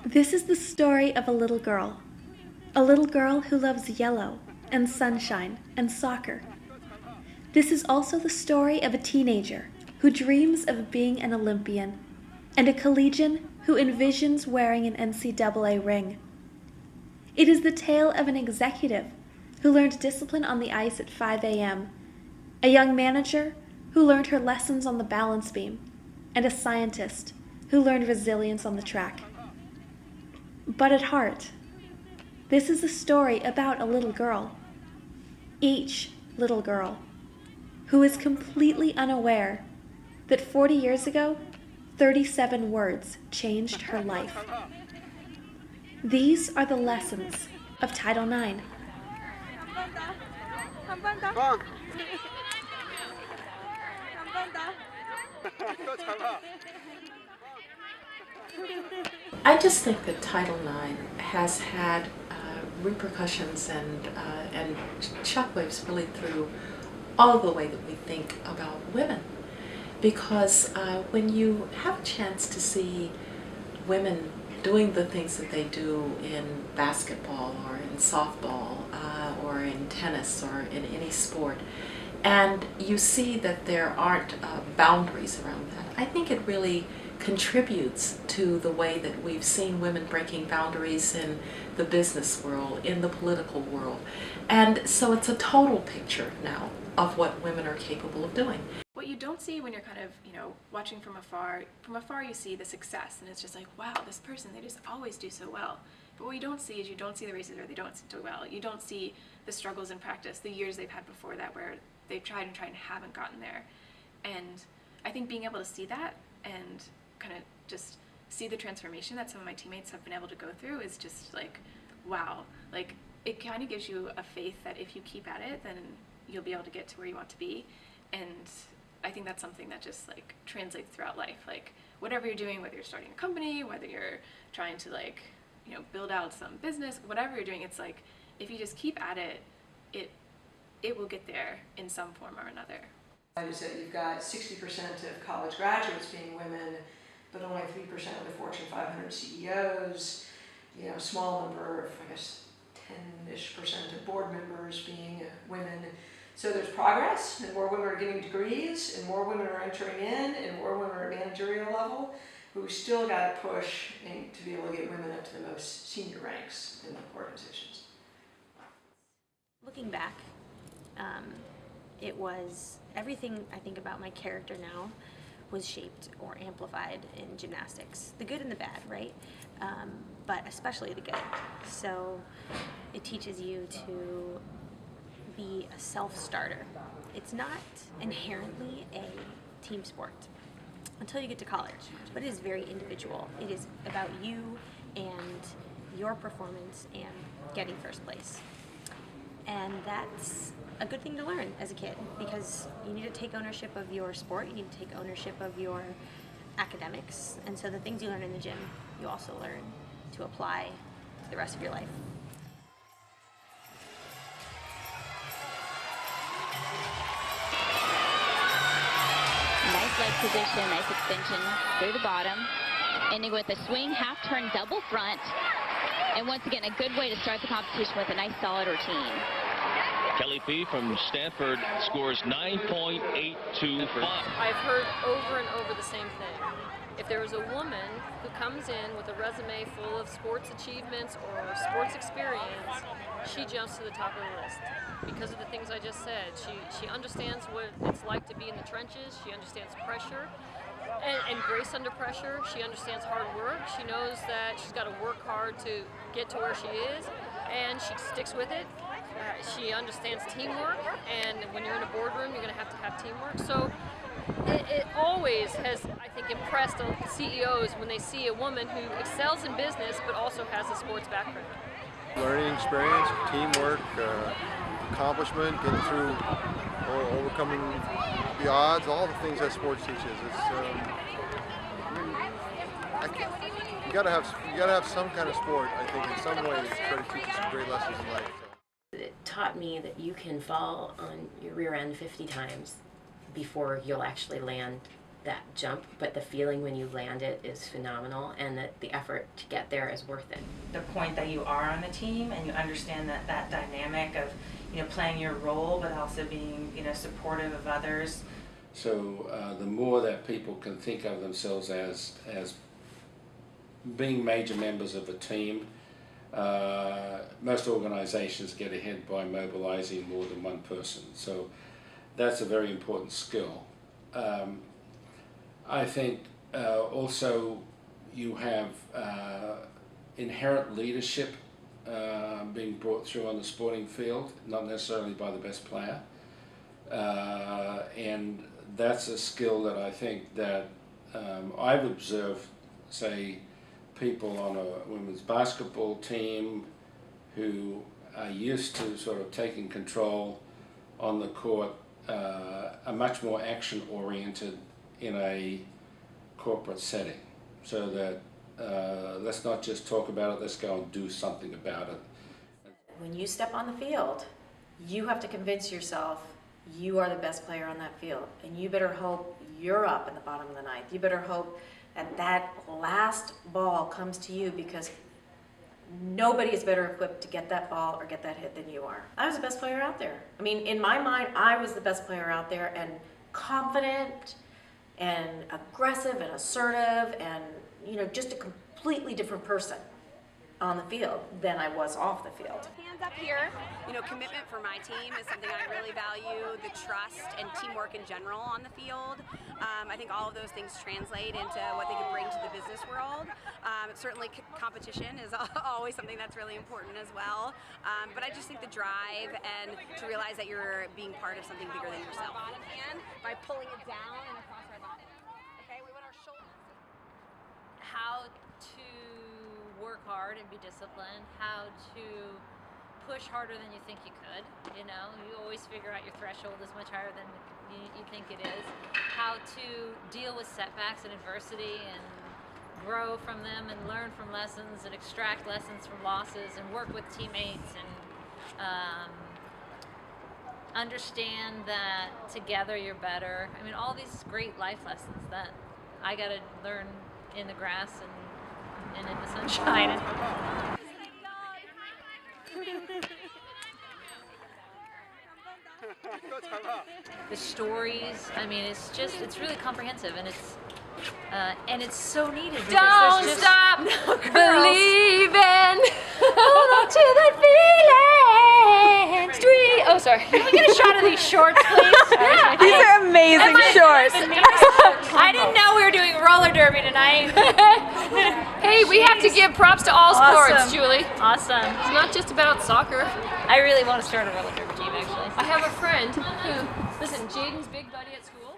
This is the story of a little girl who loves yellow and sunshine and soccer. This is also the story of a teenager who dreams of being an Olympian and a collegian who envisions wearing an NCAA ring. It is the tale of an executive who learned discipline on the ice at 5 a.m., a young manager who learned her lessons on the balance beam, and a scientist who learned resilience on the track. But at heart, this is a story about a little girl, each little girl, who is completely unaware that 40 years ago, 37 words changed her life. These are the lessons of Title IX. I just think that Title IX has had repercussions and shockwaves really through all the way that we think about women. Because when you have a chance to see women doing the things that they do in basketball or in softball or in tennis or in any sport, and you see that there aren't boundaries around that, I think it really contributes to the way that we've seen women breaking boundaries in the business world, in the political world. And so it's a total picture now of what women are capable of doing. What you don't see when you're kind of, watching from afar you see the success, and it's just like, wow, this person, they just always do so well. But what you don't see is you don't see the races where they don't do well. You don't see the struggles in practice, the years they've had before that where they've tried and haven't gotten there. And I think being able to see that and kind of just see the transformation that some of my teammates have been able to go through is just like, wow. Like, it kind of gives you a faith that if you keep at it, then you'll be able to get to where you want to be. And I think that's something that just like translates throughout life. Like, whatever you're doing, whether you're starting a company, whether you're trying to build out some business, whatever you're doing, it's like, if you just keep at it, it will get there in some form or another. Is that you've got 60% of college graduates being women, but only 3% of the Fortune 500 CEOs, small number of, 10-ish% of board members being women. So there's progress, and more women are getting degrees, and more women are entering in, and more women are at managerial level, but we still got to push to be able to get women up to the most senior ranks in the organizations. Looking back, it was everything I think about my character now was shaped or amplified in gymnastics, the good and the bad, right? But especially the good. So it teaches you to be a self-starter. It's not inherently a team sport until you get to college, but it is very individual. It is about you and your performance and getting first place. And that's a good thing to learn as a kid, because you need to take ownership of your sport, you need to take ownership of your academics, and so the things you learn in the gym, you also learn to apply to the rest of your life. Nice leg position, nice extension through the bottom, ending with a swing, half turn, double front, and once again, a good way to start the competition with a nice solid routine. Kelly Fee from Stanford scores 9.825. I've heard over and over the same thing. If there was a woman who comes in with a resume full of sports achievements or sports experience, she jumps to the top of the list because of the things I just said. She understands what it's like to be in the trenches. She understands pressure and grace under pressure. She understands hard work. She knows that she's got to work hard to get to where she is, and she sticks with it. She understands teamwork, and when you're in a boardroom, you're going to have teamwork. So it always has, I think, impressed CEOs when they see a woman who excels in business but also has a sports background. Learning experience, teamwork, accomplishment, getting through, overcoming the odds, all the things that sports teaches. You gotta have some kind of sport, I think, in some way, to try to teach you some great lessons in life. It taught me that you can fall on your rear end 50 times before you'll actually land that jump, but the feeling when you land it is phenomenal, and that the effort to get there is worth it. The point that you are on the team and you understand that dynamic of, playing your role but also being, supportive of others. So the more that people can think of themselves as being major members of a team, most organizations get ahead by mobilizing more than one person. So that's a very important skill. I think also you have inherent leadership being brought through on the sporting field, not necessarily by the best player. And that's a skill that I think that I've observed, say, people on a women's basketball team who are used to sort of taking control on the court, are much more action-oriented in a corporate setting. So that let's not just talk about it, let's go and do something about it. When you step on the field, you have to convince yourself you are the best player on that field, and you better hope you're up in the bottom of the ninth. You better hope that that last ball comes to you, because nobody is better equipped to get that ball or get that hit than you are. I was the best player out there. I mean, in my mind, I was the best player out there, and confident and aggressive and assertive and, just a completely different person on the field than I was off the field. Hands up here. Commitment for my team is something I really value, the trust and teamwork in general on the field. I think all of those things translate into what they can bring to the business world. Certainly competition is always something that's really important as well. But I just think the drive and to realize that you're being part of something bigger than yourself. Bottom hand by pulling it down and across our body. Okay, we want our shoulders. How to work hard and be disciplined, how to push harder than you think you could, you always figure out your threshold is much higher than you think it is, how to deal with setbacks and adversity and grow from them and learn from lessons and extract lessons from losses and work with teammates and understand that together you're better. I mean, all these great life lessons that I got to learn in the grass and in the sunshine. The stories, I mean, it's really comprehensive, and it's so needed. Don't stop believing. Hold on to that feeling. Oh, sorry. Can we get a shot of these shorts, please? These are amazing shorts. I didn't know we were doing roller derby tonight. Hey, we have to give props to all sports, Awesome. Julie. Awesome. It's not just about soccer. I really want to start a roller derby team, actually. I have a friend who, listen, Jaden's big buddy at school